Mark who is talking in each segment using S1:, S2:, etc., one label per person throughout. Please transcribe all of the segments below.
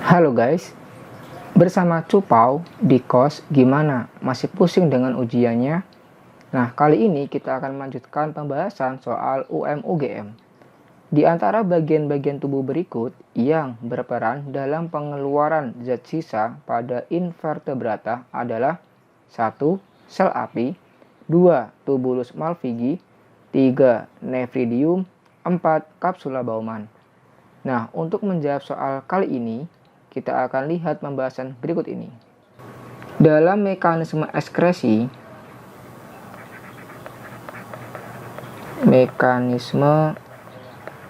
S1: Halo guys, bersama Cupau di kos gimana? Masih pusing dengan ujiannya? Nah, kali ini kita akan melanjutkan pembahasan soal UM-UGM. Di antara bagian-bagian tubuh berikut yang berperan dalam pengeluaran zat sisa pada invertebrata adalah 1. Sel api, 2. Tubulus malpighi, 3. Nephridium, 4. Kapsula Bowman. Nah, untuk menjawab soal kali ini, kita akan lihat pembahasan berikut ini. Dalam mekanisme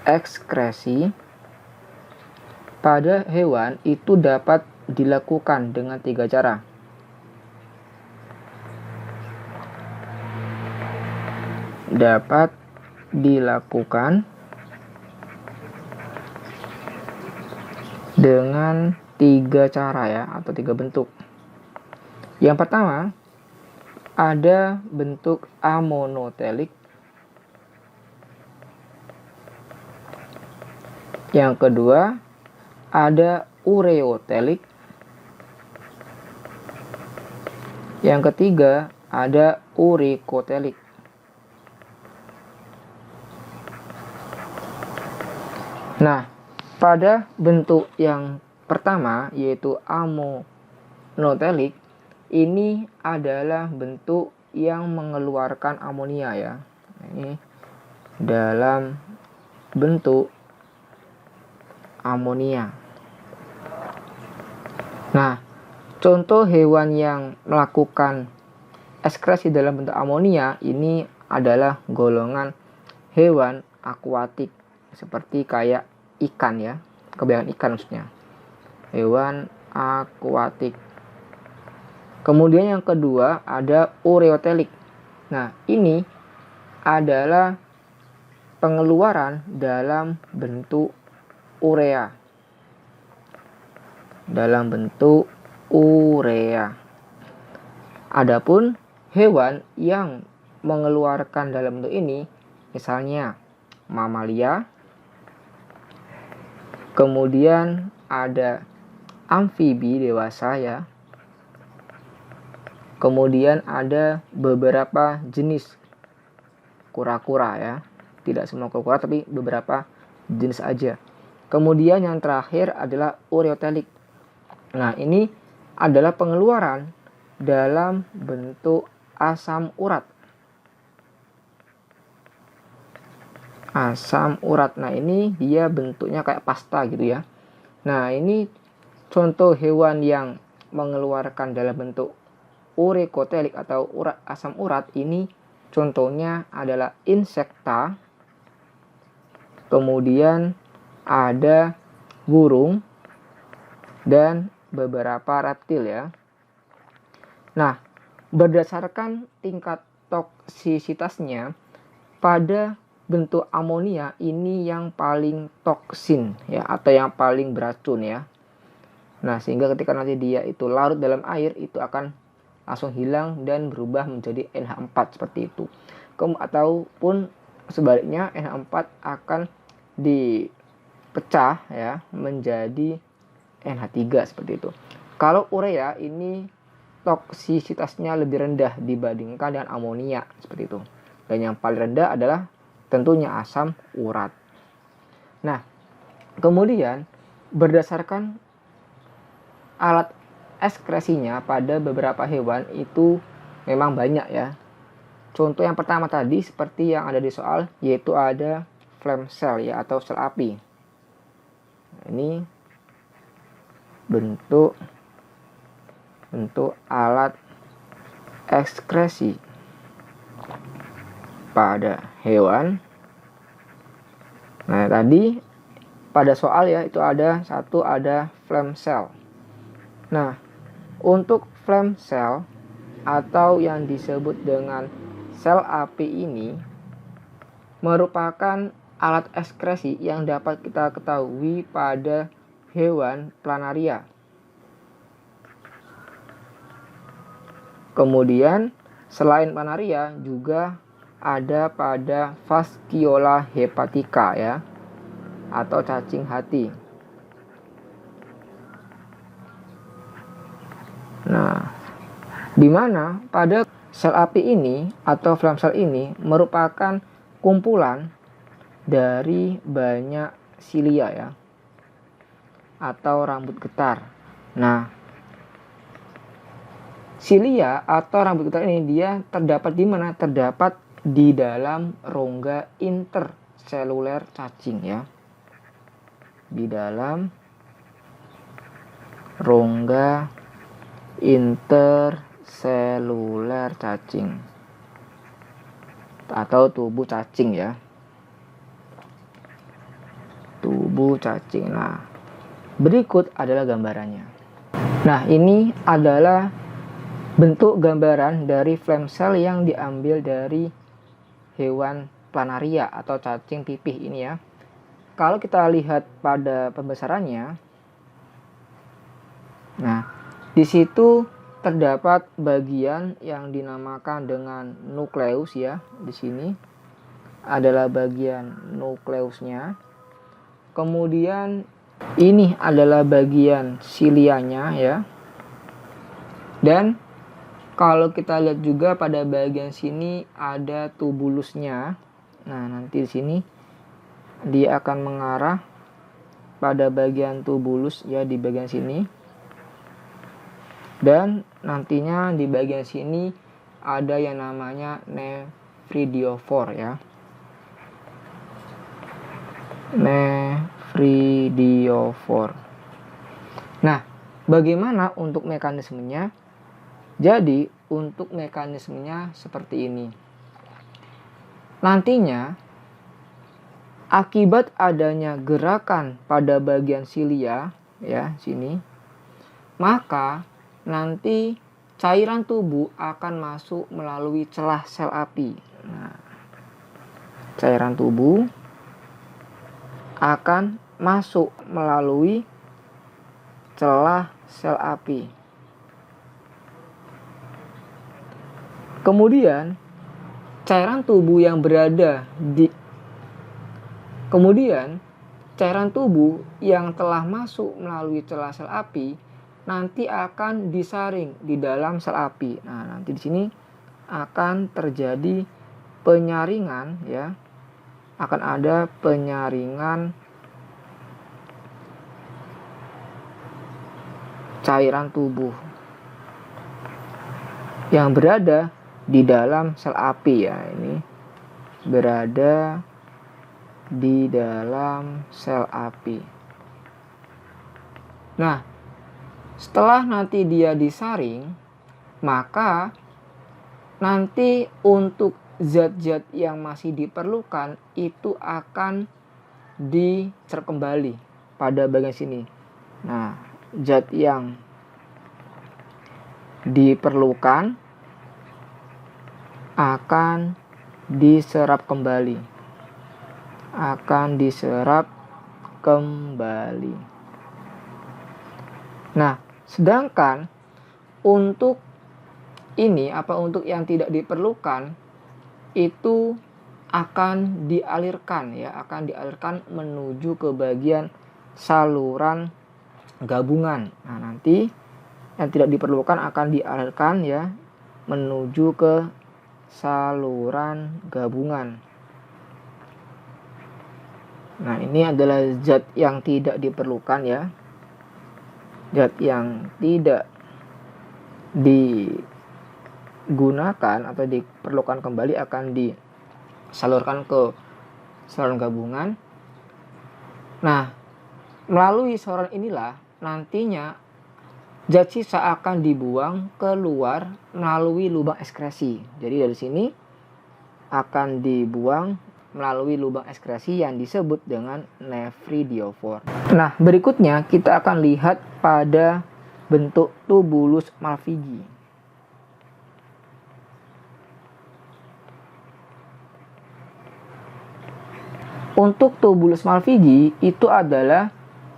S1: ekskresi pada hewan itu dapat dilakukan dengan 3 cara. Dapat dilakukan dengan 3 cara ya, atau 3 bentuk. Yang pertama, ada bentuk amonotelik. Yang kedua, ada ureotelik. Yang ketiga, ada urikotelik. Nah, pada bentuk yang pertama yaitu amonotelik, ini adalah bentuk yang mengeluarkan amonia ya. Ini dalam bentuk amonia. Nah, contoh hewan yang melakukan ekskresi dalam bentuk amonia ini adalah golongan hewan akuatik, seperti kayak ikan ya, kebanyakan ikan maksudnya, hewan akuatik. Kemudian yang kedua ada ureotelik. Nah, ini adalah pengeluaran dalam bentuk urea. Dalam bentuk urea. Adapun hewan yang mengeluarkan dalam bentuk ini, misalnya mamalia, kemudian ada amfibi dewasa ya. Kemudian ada beberapa jenis kura-kura ya. Tidak semua kura-kura tapi beberapa jenis aja. Kemudian yang terakhir adalah ureotelik. Nah, ini adalah pengeluaran dalam bentuk asam urat. Asam urat. Nah, ini dia bentuknya kayak pasta gitu ya. Nah, ini contoh hewan yang mengeluarkan dalam bentuk urikotelik atau asam urat. Ini contohnya adalah insekta. Kemudian ada burung dan beberapa reptil ya. Nah, berdasarkan tingkat toksisitasnya, pada bentuk amonia ini yang paling toksin ya, atau yang paling beracun ya. Nah, sehingga ketika nanti dia itu larut dalam air, itu akan langsung hilang dan berubah menjadi NH4 seperti itu. Ataupun sebaliknya, NH4 akan dipecah ya menjadi NH3 seperti itu. Kalau urea ini toksisitasnya lebih rendah dibandingkan dengan amonia seperti itu. Dan yang paling rendah adalah tentunya asam urat. Nah, kemudian berdasarkan alat ekskresinya pada beberapa hewan itu memang banyak ya. Contoh yang pertama tadi seperti yang ada di soal, yaitu ada flame cell ya, atau sel api. Ini bentuk alat ekskresi pada hewan. Nah, tadi pada soal ya, itu ada flame cell. Nah, untuk flame cell atau yang disebut dengan sel api ini merupakan alat ekskresi yang dapat kita ketahui pada hewan planaria. Kemudian selain planaria juga ada pada Fasciola hepatica ya, atau cacing hati. Nah, di mana pada sel api ini atau flam sel ini merupakan kumpulan dari banyak silia ya, atau rambut getar. Nah, silia atau rambut getar ini dia terdapat di mana? Terdapat di dalam rongga interseluler cacing ya. Di dalam rongga interseluler cacing atau tubuh cacing ya. Tubuh cacing. Nah, berikut adalah gambarannya. Nah, ini adalah bentuk gambaran dari flam cell yang diambil dari hewan planaria atau cacing pipih ini ya. Kalau kita lihat pada pembesarannya, nah, di situ terdapat bagian yang dinamakan dengan nukleus ya. Di sini adalah bagian nukleusnya. Kemudian ini adalah bagian silianya ya. Dan kalau kita lihat juga pada bagian sini ada tubulusnya. Nah, nanti di sini dia akan mengarah pada bagian tubulus ya, di bagian sini. Dan nantinya di bagian sini ada yang namanya nephridiophore ya. Nephridiophore. Nah, bagaimana untuk mekanismenya? Jadi, untuk mekanismenya seperti ini. Nantinya, akibat adanya gerakan pada bagian silia ya, sini, maka nanti cairan tubuh akan masuk melalui celah sel api. Nah, cairan tubuh akan masuk melalui celah sel api. Kemudian cairan tubuh yang telah masuk melalui celah sel api nanti akan disaring di dalam sel api. Nah, nanti di sini akan terjadi penyaringan ya. Akan ada penyaringan cairan tubuh yang berada di dalam sel api ya. Ini berada di dalam sel api. Nah, setelah nanti dia disaring, maka nanti untuk zat-zat yang masih diperlukan itu akan dicerap kembali pada bagian sini. Nah, zat yang diperlukan akan diserap kembali. Nah, sedangkan untuk untuk yang tidak diperlukan itu akan dialirkan menuju ke bagian saluran gabungan. Nah, nanti yang tidak diperlukan akan dialirkan ya menuju ke saluran gabungan. Nah, ini adalah zat yang tidak diperlukan ya. Zat yang tidak digunakan atau diperlukan kembali akan disalurkan ke saluran gabungan. Nah, melalui saluran inilah nantinya zat sisa akan dibuang keluar melalui lubang ekskresi. Jadi dari sini akan dibuang melalui lubang ekskresi yang disebut dengan nephridiophore. Nah, berikutnya kita akan lihat pada bentuk tubulus Malpighi. Untuk tubulus Malpighi itu adalah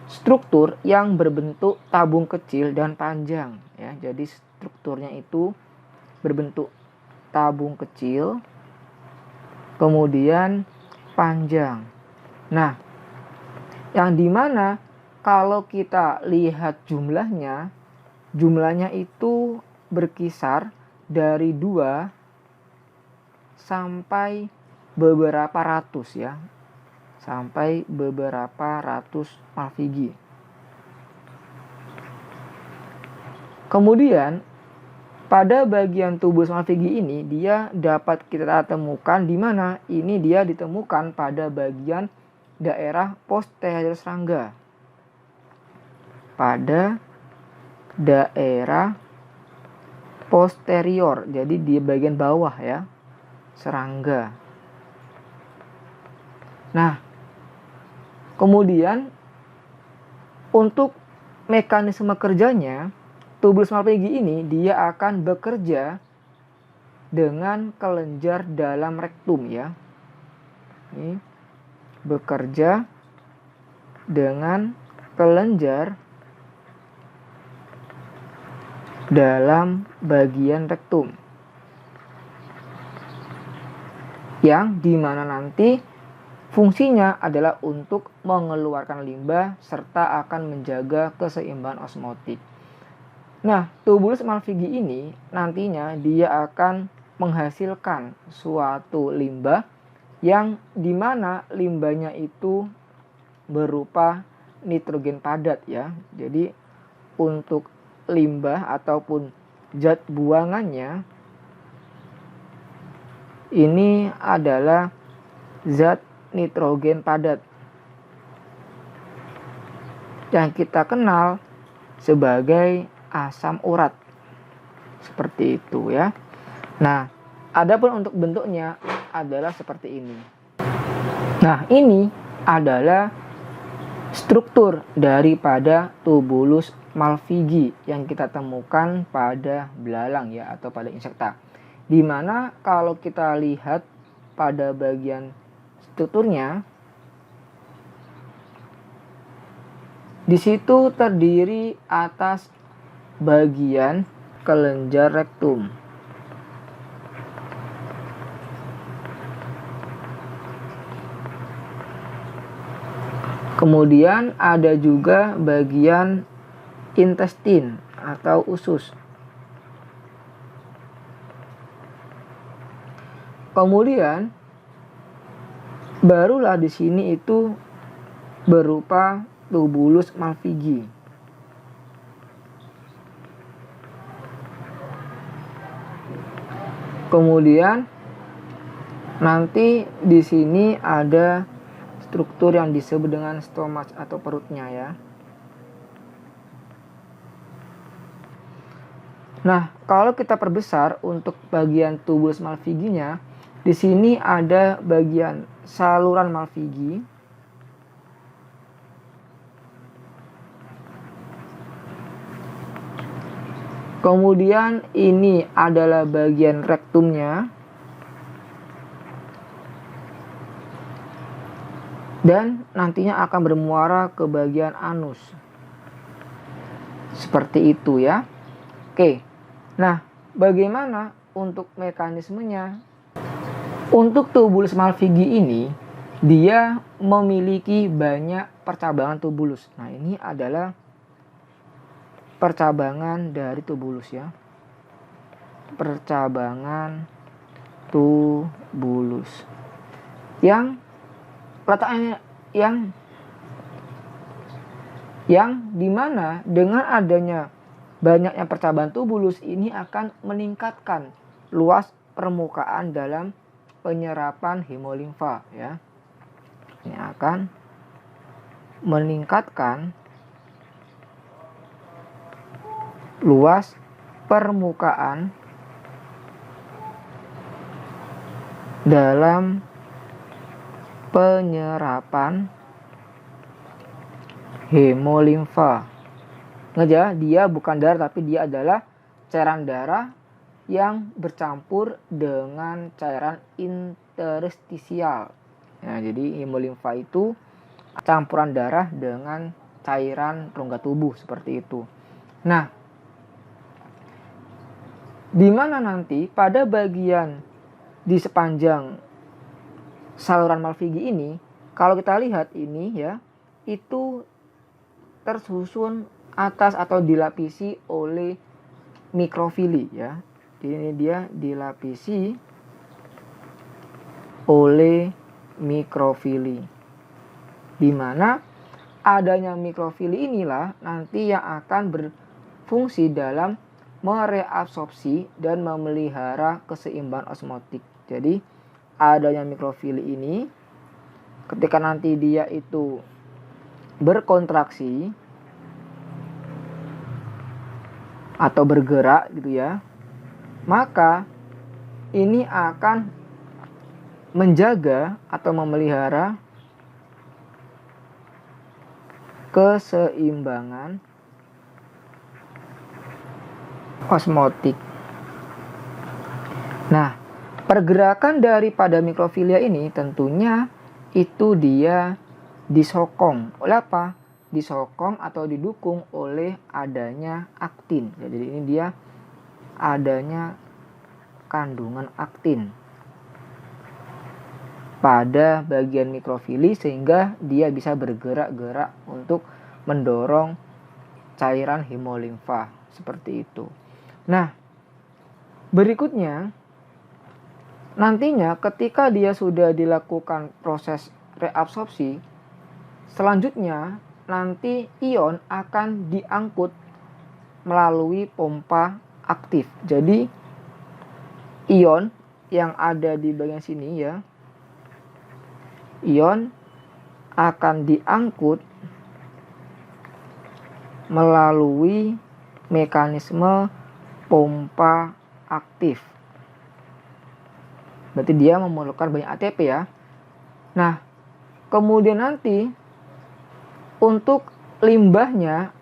S1: struktur yang berbentuk tabung kecil dan panjang ya. Jadi strukturnya itu berbentuk tabung kecil kemudian panjang. Nah, yang dimana kalau kita lihat jumlahnya jumlahnya itu berkisar dari 2 sampai beberapa ratus ya. Sampai beberapa ratus Malpighi. Kemudian pada bagian tubulus Malpighi ini dia dapat kita temukan di mana ini dia ditemukan pada bagian daerah posterior serangga. Pada daerah posterior, jadi di bagian bawah ya, serangga. Nah, kemudian untuk mekanisme kerjanya, tubulus Malpighi ini dia akan bekerja dengan kelenjar dalam rektum ya. Ini bekerja dengan kelenjar dalam bagian rektum, yang dimana nanti fungsinya adalah untuk mengeluarkan limbah serta akan menjaga keseimbangan osmotik. Nah, tubulus Malpighi ini nantinya dia akan menghasilkan suatu limbah yang dimana limbahnya itu berupa nitrogen padat ya. Jadi untuk limbah ataupun zat buangannya ini adalah zat nitrogen padat yang kita kenal sebagai asam urat. Seperti itu ya. Nah, adapun untuk bentuknya adalah seperti ini. Nah, ini adalah struktur daripada tubulus Malpighi yang kita temukan pada belalang ya, atau pada insekta. Dimana kalau kita lihat pada bagian strukturnya, di situ terdiri atas bagian kelenjar rektum. Kemudian ada juga bagian intestin atau usus. Kemudian barulah di sini itu berupa tubulus Malpighi. Kemudian nanti di sini ada struktur yang disebut dengan stomas atau perutnya ya. Nah, kalau kita perbesar untuk bagian tubulus Malpighi-nya, di sini ada bagian saluran Malpighi. Kemudian ini adalah bagian rektumnya. Dan nantinya akan bermuara ke bagian anus. Seperti itu ya. Oke. Nah, bagaimana untuk mekanismenya? Untuk tubulus Malpighi ini, dia memiliki banyak percabangan tubulus. Nah, ini adalah percabangan dari tubulus ya. Percabangan tubulus. Yang letaknya yang dimana dengan adanya banyaknya percabangan tubulus ini akan meningkatkan luas permukaan dalam penyerapan hemolimfa ya. Ini akan meningkatkan luas permukaan dalam penyerapan hemolimfa. Ngeja, dia bukan darah tapi dia adalah cairan darah yang bercampur dengan cairan interstisial. Nah, jadi hemolimfa itu campuran darah dengan cairan rongga tubuh seperti itu. Nah, di mana nanti pada bagian di sepanjang saluran Malpighi ini, kalau kita lihat ini ya, itu tersusun atas atau dilapisi oleh mikrofili ya. Jadi ini dia dilapisi oleh mikrofili. Di mana adanya mikrofili inilah nanti yang akan berfungsi dalam mereabsorpsi dan memelihara keseimbangan osmotik. Jadi adanya mikrofili ini ketika nanti dia itu berkontraksi atau bergerak gitu ya, maka ini akan menjaga atau memelihara keseimbangan osmotik. Nah, pergerakan daripada mikrofilia ini tentunya itu dia disokong oleh apa? Disokong atau didukung oleh adanya aktin. Jadi ini dia adanya kandungan aktin pada bagian mikrofili sehingga dia bisa bergerak-gerak untuk mendorong cairan hemolimfa seperti itu. Nah, berikutnya nantinya ketika dia sudah dilakukan proses reabsorpsi, selanjutnya nanti ion akan diangkut melalui pompa aktif. Jadi ion yang ada di bagian sini ya, ion akan diangkut melalui mekanisme pompa aktif. Berarti dia memerlukan banyak ATP ya. Nah, kemudian nanti untuk limbahnya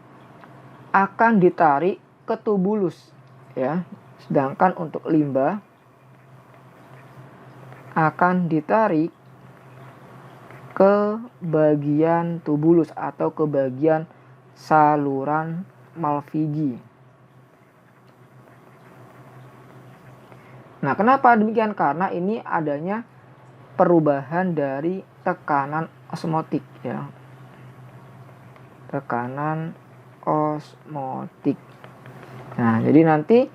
S1: akan ditarik ke tubulus ya. Sedangkan untuk limbah akan ditarik ke bagian tubulus atau ke bagian saluran Malpighi. Nah, kenapa demikian? Karena ini adanya perubahan dari tekanan osmotik ya. Tekanan osmotik. Nah, jadi nanti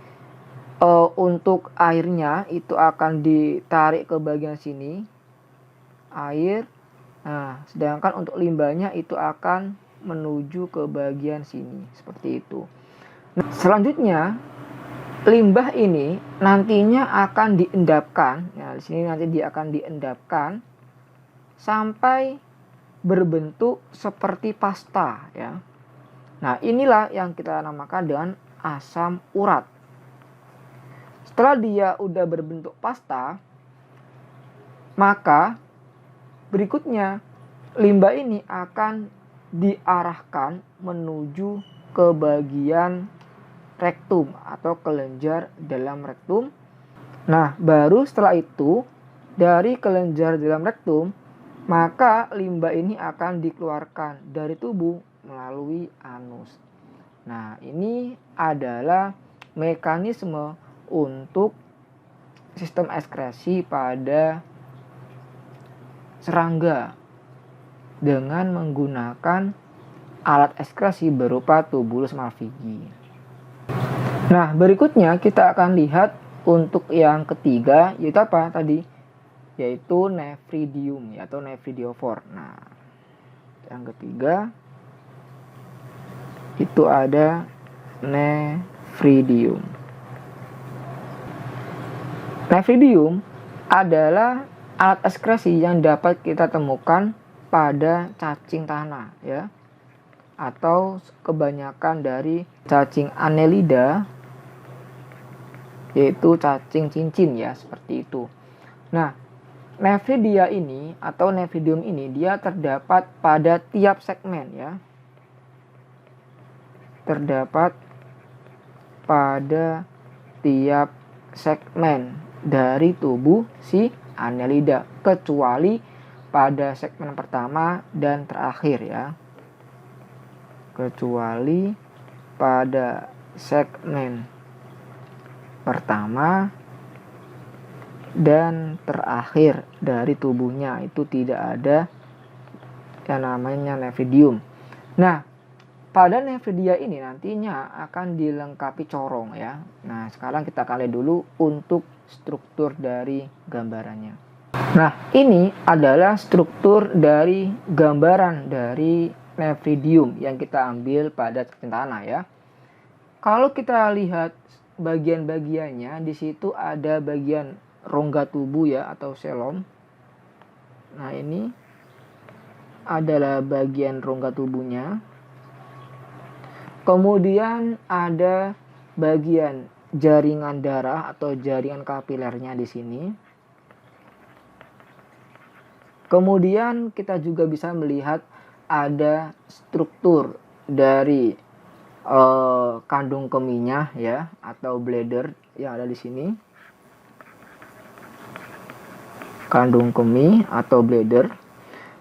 S1: untuk airnya itu akan ditarik ke bagian sini, air. Nah, sedangkan untuk limbahnya itu akan menuju ke bagian sini, seperti itu. Nah, selanjutnya limbah ini nantinya akan diendapkan. Nah, di sini nanti dia akan diendapkan sampai berbentuk seperti pasta ya. Nah, inilah yang kita namakan dengan asam urat. Setelah dia udah berbentuk pasta, maka berikutnya limbah ini akan diarahkan menuju ke bagian rektum atau kelenjar dalam rektum. Nah, baru setelah itu dari kelenjar dalam rektum, maka limbah ini akan dikeluarkan dari tubuh melalui anus. Nah, ini adalah mekanisme untuk sistem ekskresi pada serangga dengan menggunakan alat ekskresi berupa tubulus Malpighi. Nah, berikutnya kita akan lihat untuk yang ketiga, yaitu apa tadi? Yaitu nephridium atau nephridiophore. Nah, yang ketiga itu ada nephridium. Nephridium adalah alat ekskresi yang dapat kita temukan pada cacing tanah ya, atau kebanyakan dari cacing Annelida, yaitu cacing cincin ya, seperti itu. Nah, nephridia ini atau nephridium ini dia terdapat pada tiap segmen ya. Terdapat pada tiap segmen dari tubuh si Annelida, kecuali pada segmen pertama dan terakhir ya. Kecuali pada segmen pertama dan terakhir dari tubuhnya itu tidak ada yang namanya nephridium. Nah, pada nefridia ini nantinya akan dilengkapi corong ya. Nah, sekarang kita akan lihat dulu untuk struktur dari gambarannya. Nah, ini adalah struktur dari gambaran dari nefridium yang kita ambil pada cermin tanah ya. Kalau kita lihat bagian-bagiannya, di situ ada bagian rongga tubuh ya atau selom. Nah, ini adalah bagian rongga tubuhnya. Kemudian ada bagian jaringan darah atau jaringan kapilernya di sini. Kemudian kita juga bisa melihat ada struktur dari kandung kemihnya ya atau bladder yang ada di sini. Kandung kemih atau bladder.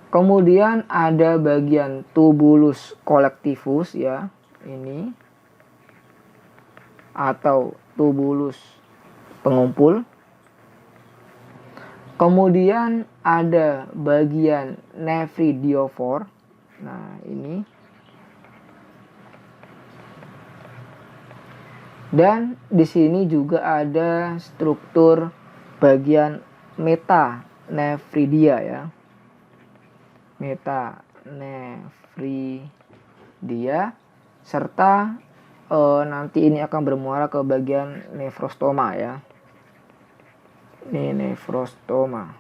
S1: Kemudian ada bagian tubulus collectivus ya. Ini atau tubulus pengumpul. Kemudian ada bagian nephridiophore. Nah, ini. Dan di sini juga ada struktur bagian metanephridia ya. Metanephridia. Serta nanti ini akan bermuara ke bagian nefrostoma ya. Ini nefrostoma.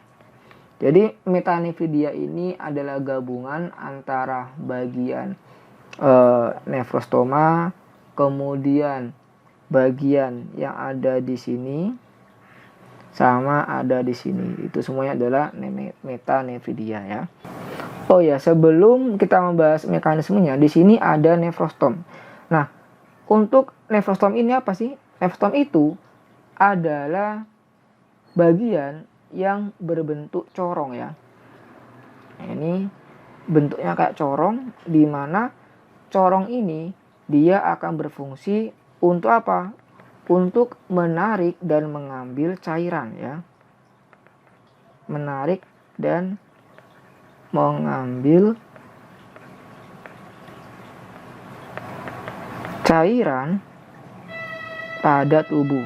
S1: Jadi metanephridia ini adalah gabungan antara bagian nefrostoma, kemudian bagian yang ada di sini sama ada di sini. Itu semuanya adalah metanephridia ya. Oh ya, sebelum kita membahas mekanismenya, di sini ada nefrostom. Nah, untuk nefrostom ini apa sih? Nefrostom itu adalah bagian yang berbentuk corong ya. Nah, ini bentuknya kayak corong, di mana corong ini dia akan berfungsi untuk apa? Untuk menarik dan mengambil cairan ya. Menarik dan mengambil cairan pada tubuh.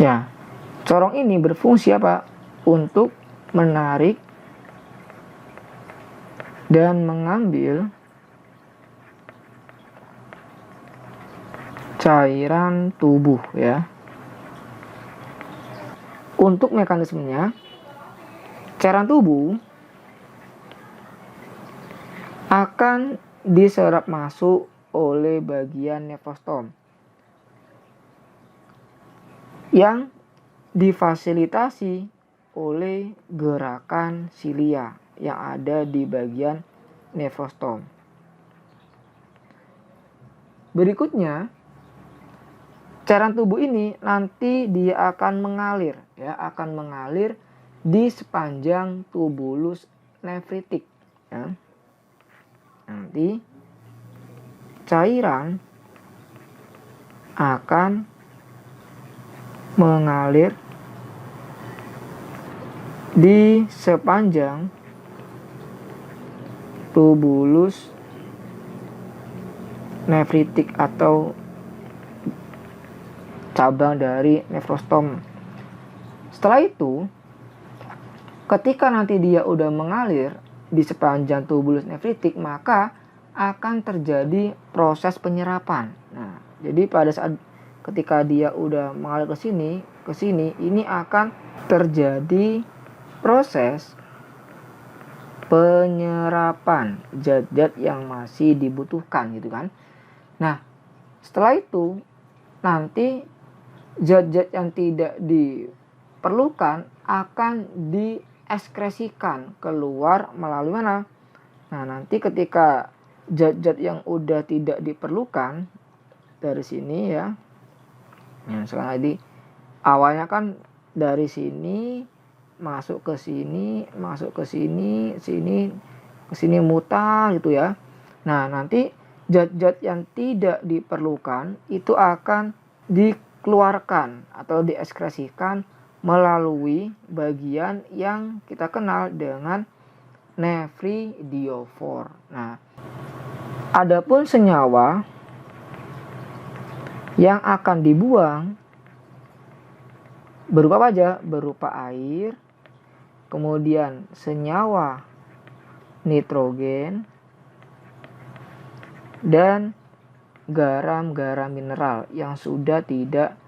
S1: Ya, corong ini berfungsi apa? Untuk menarik dan mengambil cairan tubuh ya. Untuk mekanismenya, cairan tubuh akan diserap masuk oleh bagian nefrostom yang difasilitasi oleh gerakan silia yang ada di bagian nefrostom. Berikutnya, cairan tubuh ini nanti dia akan mengalir ya, akan mengalir di sepanjang tubulus nefritik ya. Nanti cairan akan mengalir di sepanjang tubulus nefritik atau cabang dari nefrostom. Setelah itu, ketika nanti dia udah mengalir di sepanjang tubulus nefritik, maka akan terjadi proses penyerapan. Nah, jadi pada saat ketika dia udah mengalir ke sini, ini akan terjadi proses penyerapan zat-zat yang masih dibutuhkan gitu kan. Nah, setelah itu nanti zat-zat yang tidak diperlukan akan dieskresikan keluar melalui mana? Nah, nanti ketika zat-zat yang udah tidak diperlukan dari sini ya. Nah, sekarang tadi awalnya kan dari sini masuk ke sini, ke sini mutar gitu ya. Nah, nanti zat-zat yang tidak diperlukan itu akan dikeluarkan atau dieskresikan melalui bagian yang kita kenal dengan nephridiophore. Nah, adapun senyawa yang akan dibuang berupa apa aja? Berupa air, kemudian senyawa nitrogen, dan garam-garam mineral yang sudah tidak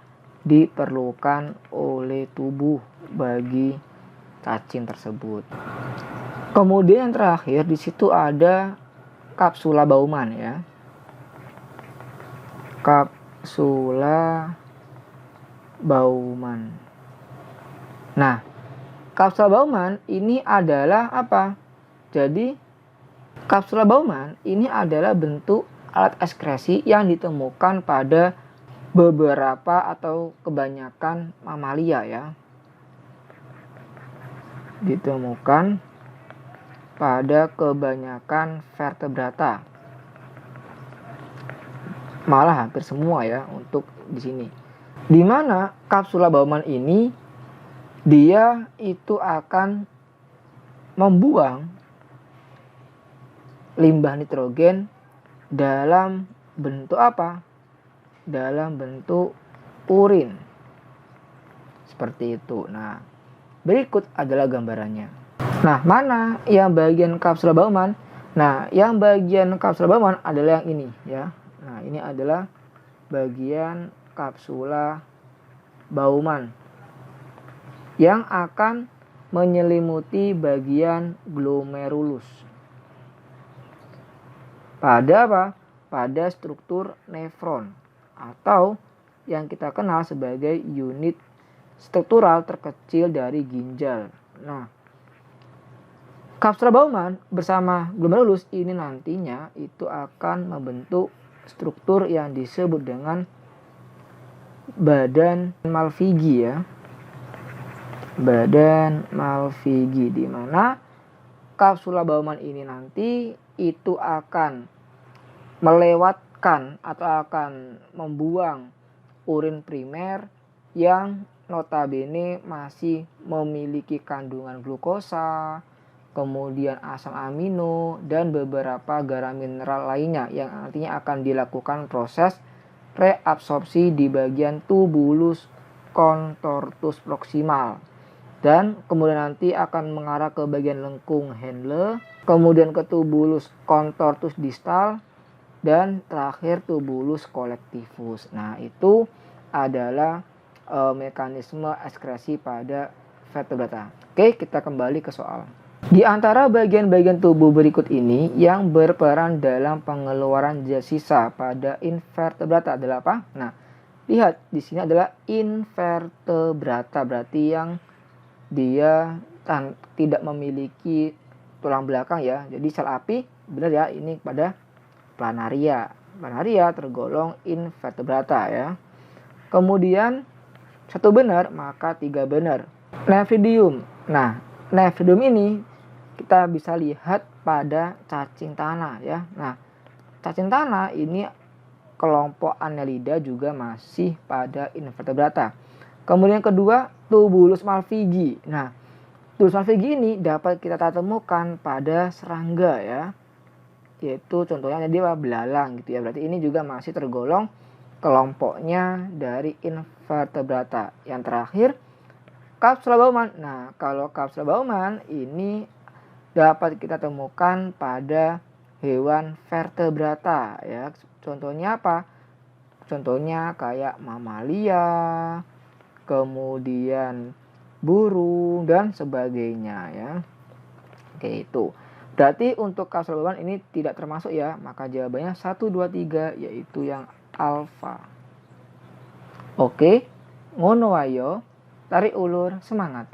S1: diperlukan oleh tubuh bagi cacing tersebut. Kemudian yang terakhir di situ ada kapsula Bowman ya. Kapsula Bowman. Nah, kapsula Bowman ini adalah apa? Jadi kapsula Bowman ini adalah bentuk alat ekskresi yang ditemukan pada beberapa atau kebanyakan mamalia ya. Ditemukan pada kebanyakan vertebrata. Malah hampir semua ya untuk di sini. Di mana kapsula Bowman ini dia itu akan membuang limbah nitrogen dalam bentuk apa? Dalam bentuk urin. Seperti itu. Nah, berikut adalah gambarannya. Nah, mana yang bagian kapsula Bowman? Nah, yang bagian kapsula Bowman adalah yang ini ya. Nah, ini adalah bagian kapsula Bowman yang akan menyelimuti bagian glomerulus. Pada apa? Pada struktur nefron atau yang kita kenal sebagai unit struktural terkecil dari ginjal. Nah, kapsula Bowman bersama glomerulus ini nantinya itu akan membentuk struktur yang disebut dengan badan Malpighi ya. Badan Malpighi, di mana kapsula Bowman ini nanti itu akan melewatkan atau akan membuang urin primer yang notabene masih memiliki kandungan glukosa, kemudian asam amino, dan beberapa garam mineral lainnya yang nantinya akan dilakukan proses reabsorpsi di bagian tubulus contortus proximal. Dan kemudian nanti akan mengarah ke bagian lengkung Henle, kemudian ke tubulus contortus distal, dan terakhir tubulus collectivus. Nah, itu adalah mekanisme ekskresi pada vertebrata. Oke, kita kembali ke soal. Di antara bagian-bagian tubuh berikut ini yang berperan dalam pengeluaran zat sisa pada invertebrata adalah apa? Nah, lihat di sini adalah invertebrata, berarti yang dia tidak memiliki tulang belakang ya. Jadi sel api benar ya, ini pada planaria. Planaria tergolong invertebrata ya. Kemudian satu benar maka tiga benar. Nephridium. Nah, nephridium ini kita bisa lihat pada cacing tanah ya. Nah, cacing tanah ini kelompok Annelida juga masih pada invertebrata. Kemudian kedua, tubulus Malpighi. Nah, tubulus Malpighi ini dapat kita temukan pada serangga ya. Yaitu contohnya dia belalang gitu ya. Berarti ini juga masih tergolong kelompoknya dari invertebrata. Yang terakhir, kapsula Bowman. Nah, kalau kapsula Bowman ini dapat kita temukan pada hewan vertebrata ya. Contohnya apa? Contohnya kayak mamalia, kemudian burung dan sebagainya ya. Oke, itu. Berarti untuk kapsula Bowman ini tidak termasuk ya. Maka jawabannya 1, 2, 3 yaitu yang alfa. Oke, ngono wayo, tarik ulur, semangat.